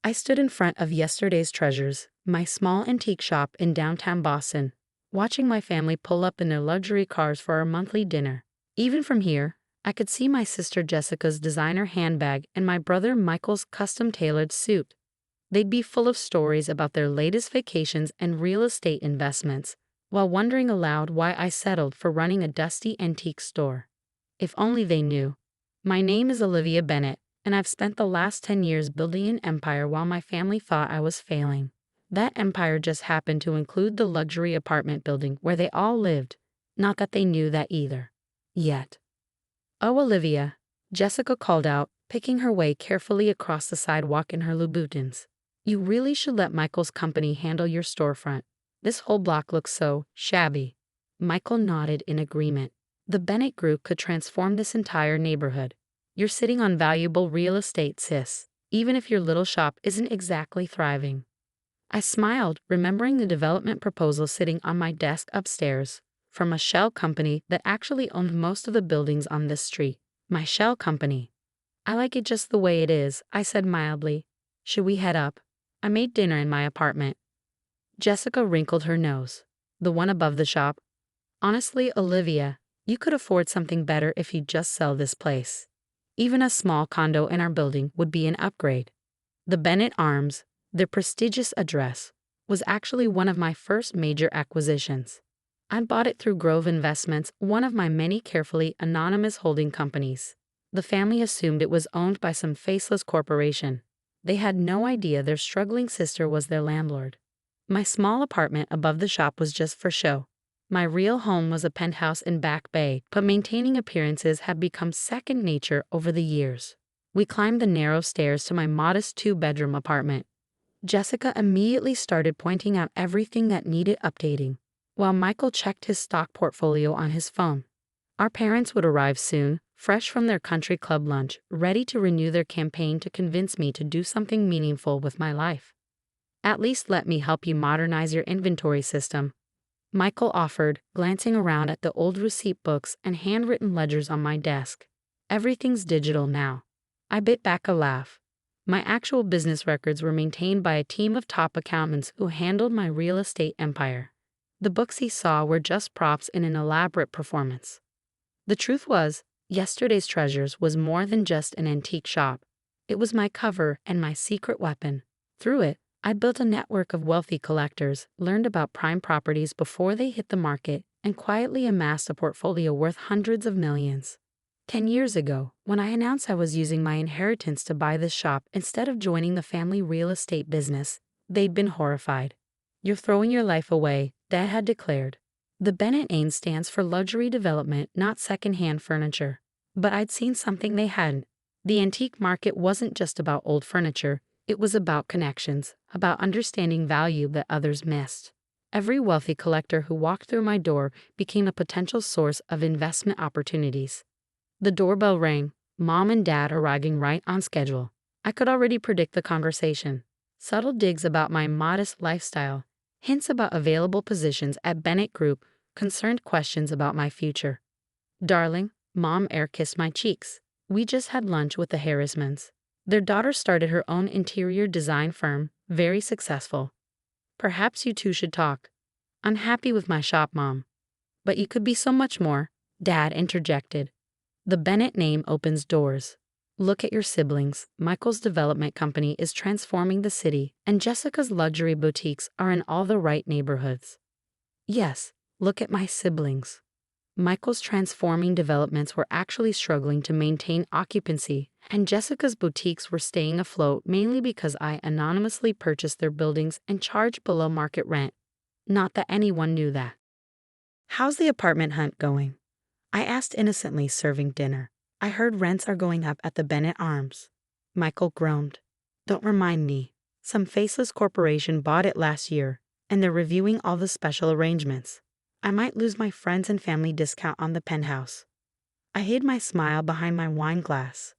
I stood in front of yesterday's treasures, my small antique shop in downtown Boston, watching my family pull up in their luxury cars for our monthly dinner. Even from here, I could see my sister Jessica's designer handbag and my brother Michael's custom-tailored suit. They'd be full of stories about their latest vacations and real estate investments, while wondering aloud why I settled for running a dusty antique store. If only they knew. My name is Olivia Bennett, and I've spent the last 10 years building an empire while my family thought I was failing. That empire just happened to include the luxury apartment building where they all lived, not that they knew that either. Yet. "Oh, Olivia," Jessica called out, picking her way carefully across the sidewalk in her Louboutins. "You really should let Michael's company handle your storefront. This whole block looks so shabby." Michael nodded in agreement. "The Bennett Group could transform this entire neighborhood. You're sitting on valuable real estate, sis, even if your little shop isn't exactly thriving." I smiled, remembering the development proposal sitting on my desk upstairs, from a shell company that actually owned most of the buildings on this street. My shell company. "I like it just the way it is," I said mildly. "Should we head up? I made dinner in my apartment." Jessica wrinkled her nose. "The one above the shop?" "Honestly, Olivia, you could afford something better if you'd just sell this place. Even a small condo in our building would be an upgrade." The Bennett Arms, their prestigious address, was actually one of my first major acquisitions. I bought it through Grove Investments, one of my many carefully anonymous holding companies. The family assumed it was owned by some faceless corporation. They had no idea their struggling sister was their landlord. My small apartment above the shop was just for show. My real home was a penthouse in Back Bay, but maintaining appearances had become second nature over the years. We climbed the narrow stairs to my modest 2-bedroom apartment. Jessica immediately started pointing out everything that needed updating, while Michael checked his stock portfolio on his phone. Our parents would arrive soon, fresh from their country club lunch, ready to renew their campaign to convince me to do something meaningful with my life. "At least let me help you modernize your inventory system," Michael offered, glancing around at the old receipt books and handwritten ledgers on my desk. "Everything's digital now." I bit back a laugh. My actual business records were maintained by a team of top accountants who handled my real estate empire. The books he saw were just props in an elaborate performance. The truth was, yesterday's treasures was more than just an antique shop. It was my cover and my secret weapon. Through it, I built a network of wealthy collectors, learned about prime properties before they hit the market, and quietly amassed a portfolio worth hundreds of millions. 10 years ago, when I announced I was using my inheritance to buy this shop instead of joining the family real estate business, they'd been horrified. "You're throwing your life away," Dad had declared. The Bennett name stands for luxury development, not second-hand furniture. But I'd seen something they hadn't. The antique market wasn't just about old furniture. It was about connections, about understanding value that others missed. Every wealthy collector who walked through my door became a potential source of investment opportunities. The doorbell rang, Mom and Dad arriving right on schedule. I could already predict the conversation. Subtle digs about my modest lifestyle, hints about available positions at Bennett Group, concerned questions about my future. "Darling," Mom air-kissed my cheeks. "We just had lunch with the Harrismans. Their daughter started her own interior design firm, very successful. Perhaps you two should talk." "I'm happy with my shop, Mom." "But you could be so much more," Dad interjected. The Bennett name opens doors. Look at your siblings. Michael's development company is transforming the city, and Jessica's luxury boutiques are in all the right neighborhoods. Yes, look at my siblings. Michael's transforming developments were actually struggling to maintain occupancy, and Jessica's boutiques were staying afloat mainly because I anonymously purchased their buildings and charged below market rent. Not that anyone knew that. "How's the apartment hunt going?" I asked innocently, serving dinner. "I heard rents are going up at the Bennett Arms." Michael groaned. "Don't remind me. Some faceless corporation bought it last year, and they're reviewing all the special arrangements. I might lose my friends and family discount on the penthouse." I hid my smile behind my wine glass.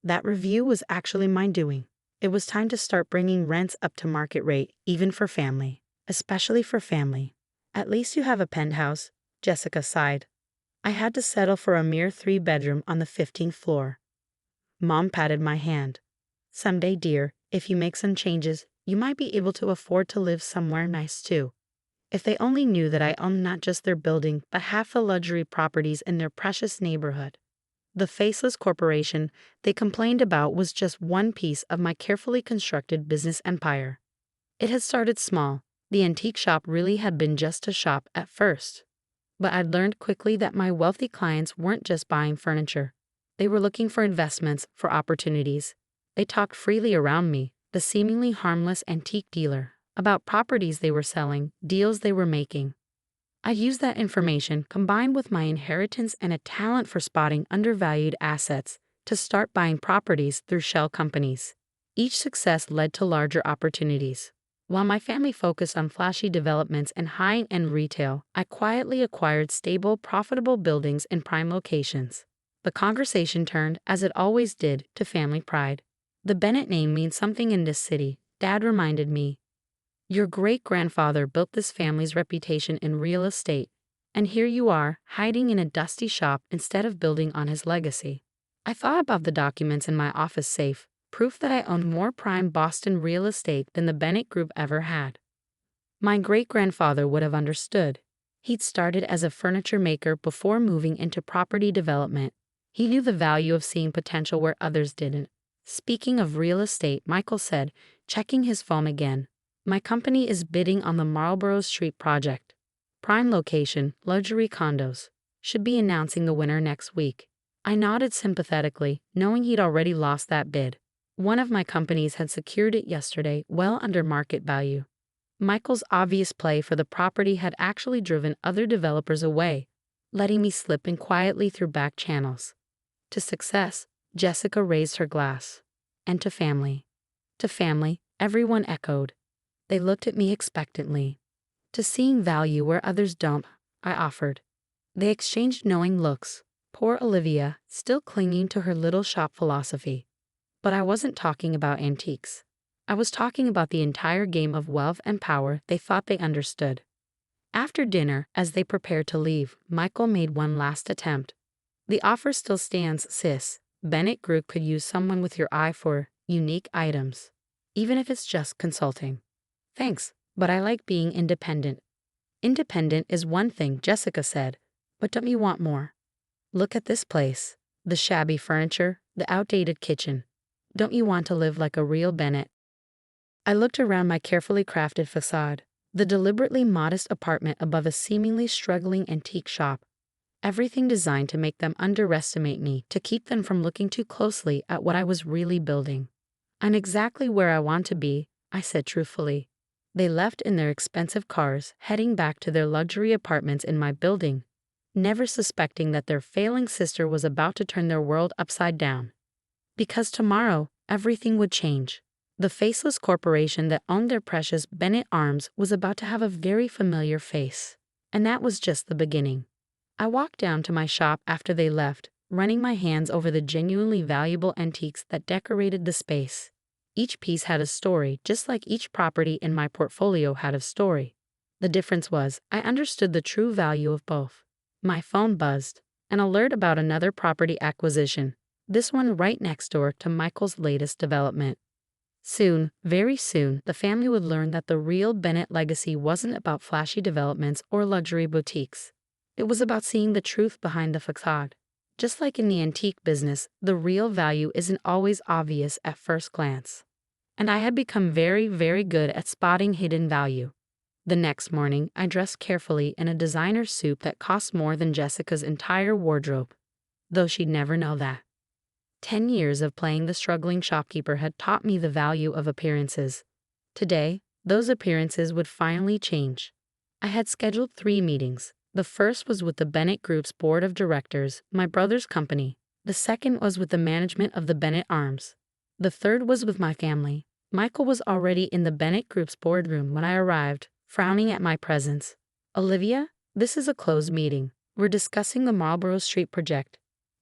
That review was actually my doing. It was time to start bringing rents up to market rate, even for family. Especially for family. "At least you have a penthouse," Jessica sighed. "I had to settle for a mere 3-bedroom on the 15th floor. Mom patted my hand. "Someday, dear, If you make some changes, you might be able to afford to live somewhere nice too. If they only knew that I own not just their building, but half the luxury properties in their precious neighborhood. The faceless corporation they complained about was just one piece of my carefully constructed business empire. It had started small. The antique shop really had been just a shop at first. But I'd learned quickly that my wealthy clients weren't just buying furniture. They were looking for investments, for opportunities. They talked freely around me, the seemingly harmless antique dealer, about properties they were selling, deals they were making. I used that information, combined with my inheritance and a talent for spotting undervalued assets, to start buying properties through shell companies. Each success led to larger opportunities. While my family focused on flashy developments and high-end retail, I quietly acquired stable, profitable buildings in prime locations. The conversation turned, as it always did, to family pride. The Bennett name means something in this city, Dad reminded me. Your great-grandfather built this family's reputation in real estate, and here you are, hiding in a dusty shop instead of building on his legacy. I thought about the documents in my office safe, proof that I owned more prime Boston real estate than the Bennett Group ever had. My great-grandfather would have understood. He'd started as a furniture maker before moving into property development. He knew the value of seeing potential where others didn't. Speaking of real estate, Michael said, checking his phone again. My company is bidding on the Marlborough Street project. Prime location, luxury condos. Should be announcing the winner next week. I nodded sympathetically, knowing he'd already lost that bid. One of my companies had secured it yesterday, well under market value. Michael's obvious play for the property had actually driven other developers away, letting me slip in quietly through back channels. To success, Jessica raised her glass. And to family. To family, everyone echoed. They looked at me expectantly. To seeing value where others don't, I offered. They exchanged knowing looks. Poor Olivia, still clinging to her little shop philosophy. But I wasn't talking about antiques. I was talking about the entire game of wealth and power they thought they understood. After dinner, as they prepared to leave, Michael made one last attempt. The offer still stands, sis. Bennett Group could use someone with your eye for unique items, even if it's just consulting. Thanks, but I like being independent. Independent is one thing, Jessica said, but don't you want more? Look at this place. The shabby furniture, the outdated kitchen. Don't you want to live like a real Bennett? I looked around my carefully crafted facade, the deliberately modest apartment above a seemingly struggling antique shop. Everything designed to make them underestimate me, to keep them from looking too closely at what I was really building. I'm exactly where I want to be, I said truthfully. They left in their expensive cars, heading back to their luxury apartments in my building, never suspecting that their failing sister was about to turn their world upside down. Because tomorrow, everything would change. The faceless corporation that owned their precious Bennett arms was about to have a very familiar face. And that was just the beginning. I walked down to my shop after they left, running my hands over the genuinely valuable antiques that decorated the space. Each piece had a story, just like each property in my portfolio had a story. The difference was, I understood the true value of both. My phone buzzed. An alert about another property acquisition. This one right next door to Michael's latest development. Soon, very soon, the family would learn that the real Bennett legacy wasn't about flashy developments or luxury boutiques. It was about seeing the truth behind the facade. Just like in the antique business, the real value isn't always obvious at first glance. And I had become very, very good at spotting hidden value. The next morning, I dressed carefully in a designer suit that cost more than Jessica's entire wardrobe, though she'd never know that. 10 years of playing the struggling shopkeeper had taught me the value of appearances. Today, those appearances would finally change. I had scheduled 3 meetings. The first was with the Bennett Group's board of directors, my brother's company. The second was with the management of the Bennett Arms. The third was with my family. Michael was already in the Bennett Group's boardroom when I arrived, frowning at my presence. Olivia, this is a closed meeting. We're discussing the Marlborough Street project.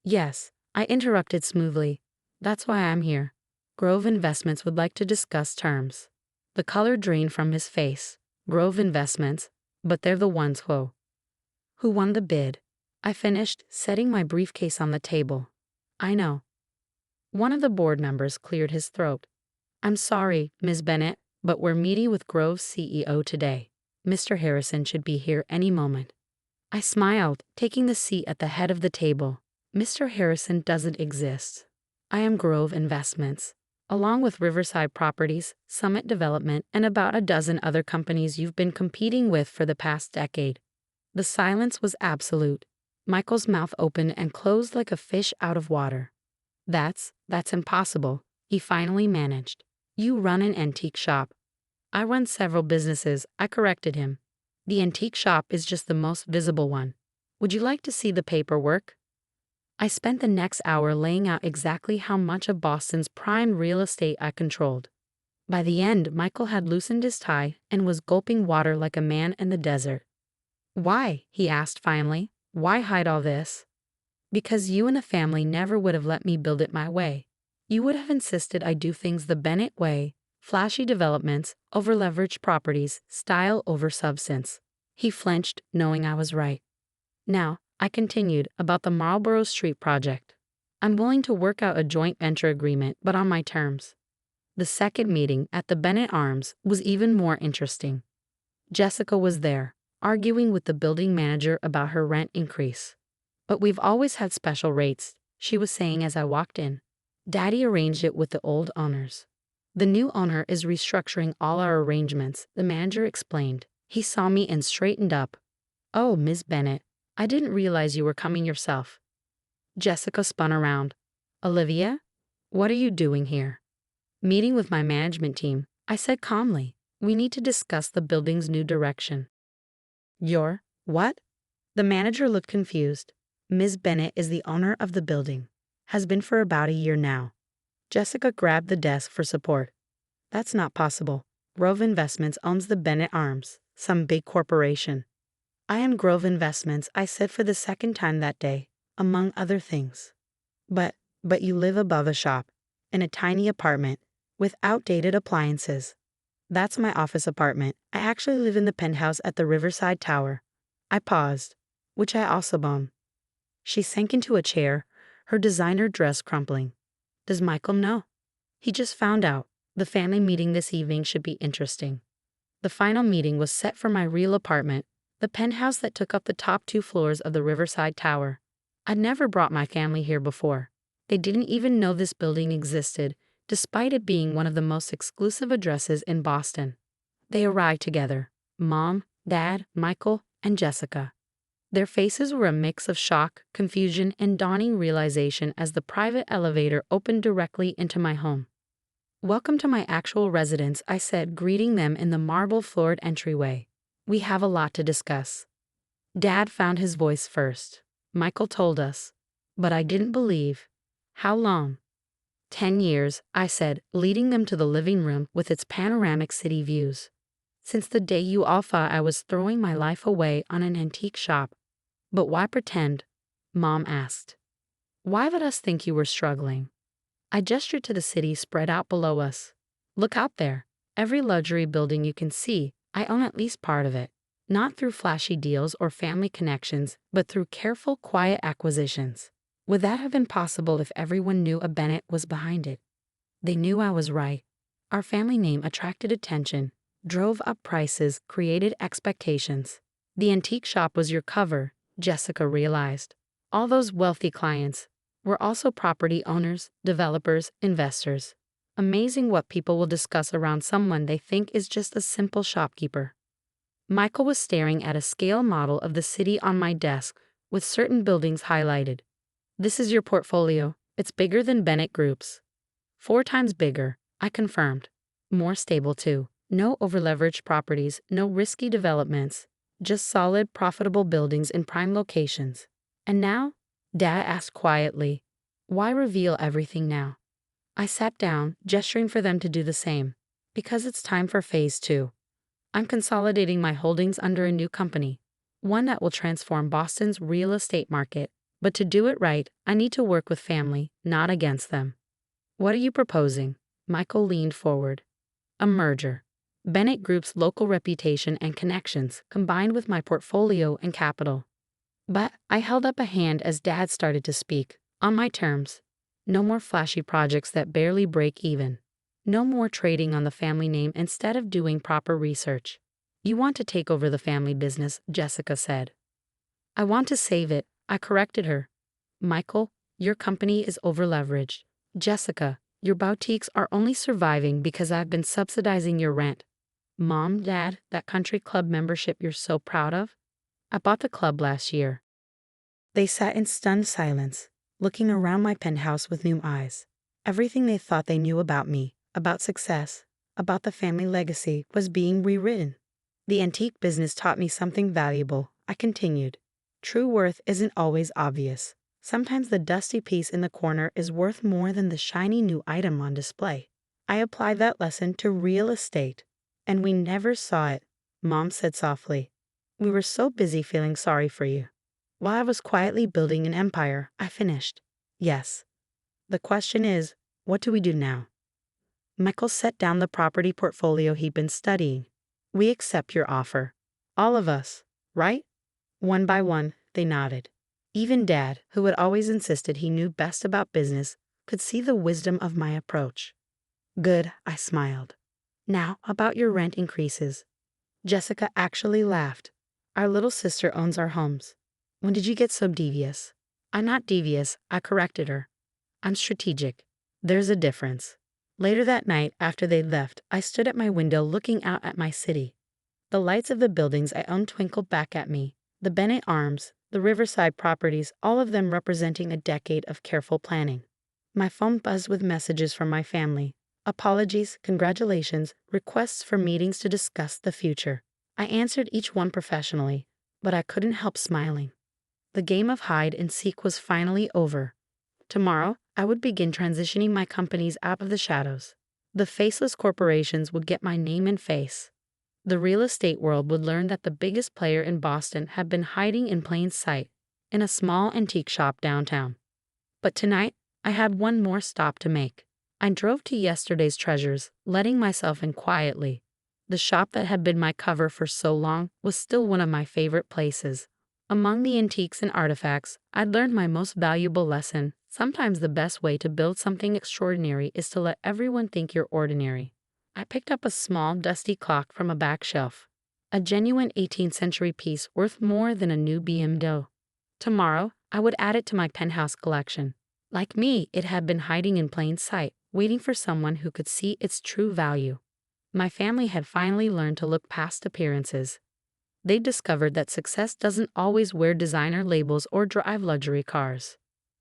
Yes, I interrupted smoothly. That's why I'm here. Grove Investments would like to discuss terms. The color drained from his face. Grove Investments, but they're the ones who won the bid. I finished, setting my briefcase on the table. I know. One of the board members cleared his throat. I'm sorry, Ms. Bennett, but we're meeting with Grove's CEO today. Mr. Harrison should be here any moment. I smiled, taking the seat at the head of the table. Mr. Harrison doesn't exist. I am Grove Investments, along with Riverside Properties, Summit Development, and about a dozen other companies you've been competing with for the past decade. The silence was absolute. Michael's mouth opened and closed like a fish out of water. That's impossible, he finally managed. You run an antique shop. I run several businesses, I corrected him. The antique shop is just the most visible one. Would you like to see the paperwork? I spent the next hour laying out exactly how much of Boston's prime real estate I controlled. By the end, Michael had loosened his tie and was gulping water like a man in the desert. Why? He asked finally. Why hide all this? Because you and the family never would have let me build it my way. You would have insisted I do things the Bennett way, flashy developments over leveraged properties, style over substance. He flinched, knowing I was right. Now, I continued about the Marlborough Street project. I'm willing to work out a joint venture agreement, but on my terms. The second meeting at the Bennett Arms was even more interesting. Jessica was there, arguing with the building manager about her rent increase. But we've always had special rates, she was saying as I walked in. Daddy arranged it with the old owners. The new owner is restructuring all our arrangements, the manager explained. He saw me and straightened up. Oh, Ms. Bennett, I didn't realize you were coming yourself. Jessica spun around. Olivia? What are you doing here? Meeting with my management team, I said calmly. We need to discuss the building's new direction. Your what? The manager looked confused. Ms. Bennett is the owner of the building. Has been for about a year now. Jessica grabbed the desk for support. That's not possible. Grove Investments owns the Bennett Arms, some big corporation. I am Grove Investments, I said for the second time that day, among other things. But you live above a shop, in a tiny apartment, with outdated appliances. That's my office apartment. I actually live in the penthouse at the Riverside Tower. I paused, which I also own. She sank into a chair, her designer dress crumpling. Does Michael know? He just found out. The family meeting this evening should be interesting. The final meeting was set for my real apartment, the penthouse that took up the top 2 floors of the Riverside Tower. I'd never brought my family here before. They didn't even know this building existed, despite it being one of the most exclusive addresses in Boston. They arrived together, Mom, Dad, Michael, and Jessica. Their faces were a mix of shock, confusion, and dawning realization as the private elevator opened directly into my home. Welcome to my actual residence, I said, greeting them in the marble-floored entryway. We have a lot to discuss. Dad found his voice first. Michael told us. But I didn't believe. How long? 10 years, I said, leading them to the living room with its panoramic city views. Since the day you all thought I was throwing my life away on an antique shop. But why pretend? Mom asked. Why let us think you were struggling? I gestured to the city spread out below us. Look out there. Every luxury building you can see, I own at least part of it. Not through flashy deals or family connections, but through careful, quiet acquisitions. Would that have been possible if everyone knew a Bennett was behind it? They knew I was right. Our family name attracted attention, drove up prices, created expectations. The antique shop was your cover, Jessica realized. All those wealthy clients were also property owners, developers, investors. Amazing what people will discuss around someone they think is just a simple shopkeeper. Michael was staring at a scale model of the city on my desk, with certain buildings highlighted. This is your portfolio. It's bigger than Bennett Group's. 4 times bigger, I confirmed. More stable too. No overleveraged properties, no risky developments. Just solid, profitable buildings in prime locations. And now? Dad asked quietly. Why reveal everything now? I sat down, gesturing for them to do the same. Because it's time for phase 2. I'm consolidating my holdings under a new company. One that will transform Boston's real estate market. But to do it right, I need to work with family, not against them. What are you proposing? Michael leaned forward. A merger. Bennett Group's local reputation and connections, combined with my portfolio and capital. But I held up a hand as Dad started to speak. On my terms. No more flashy projects that barely break even. No more trading on the family name instead of doing proper research. You want to take over the family business, Jessica said. I want to save it, I corrected her. Michael, your company is overleveraged. Jessica, your boutiques are only surviving because I've been subsidizing your rent. Mom, Dad, that country club membership you're so proud of? I bought the club last year. They sat in stunned silence, looking around my penthouse with new eyes. Everything they thought they knew about me, about success, about the family legacy, was being rewritten. The antique business taught me something valuable, I continued. True worth isn't always obvious. Sometimes the dusty piece in the corner is worth more than the shiny new item on display. I applied that lesson to real estate. And we never saw it, Mom said softly. We were so busy feeling sorry for you. While I was quietly building an empire, I finished. Yes. The question is, what do we do now? Michael set down the property portfolio he'd been studying. We accept your offer. All of us, right? One by one, they nodded. Even Dad, who had always insisted he knew best about business, could see the wisdom of my approach. Good, I smiled. Now, about your rent increases. Jessica actually laughed. Our little sister owns our homes. When did you get so devious? I'm not devious, I corrected her. I'm strategic. There's a difference. Later that night, after they left, I stood at my window looking out at my city. The lights of the buildings I owned twinkled back at me. The Bennett Arms, the Riverside properties, all of them representing a decade of careful planning. My phone buzzed with messages from my family. Apologies, congratulations, requests for meetings to discuss the future. I answered each one professionally, but I couldn't help smiling. The game of hide and seek was finally over. Tomorrow, I would begin transitioning my companies out of the shadows. The faceless corporations would get my name and face. The real estate world would learn that the biggest player in Boston had been hiding in plain sight, in a small antique shop downtown. But tonight, I had one more stop to make. I drove to yesterday's treasures, letting myself in quietly. The shop that had been my cover for so long was still one of my favorite places. Among the antiques and artifacts, I'd learned my most valuable lesson. Sometimes the best way to build something extraordinary is to let everyone think you're ordinary. I picked up a small, dusty clock from a back shelf. A genuine 18th century piece worth more than a new BMW. Tomorrow, I would add it to my penthouse collection. Like me, it had been hiding in plain sight, waiting for someone who could see its true value. My family had finally learned to look past appearances. They discovered that success doesn't always wear designer labels or drive luxury cars.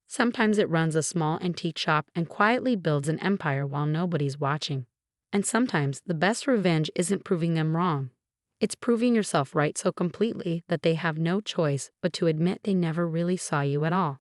Sometimes it runs a small antique shop and quietly builds an empire while nobody's watching. And sometimes the best revenge isn't proving them wrong. It's proving yourself right so completely that they have no choice but to admit they never really saw you at all.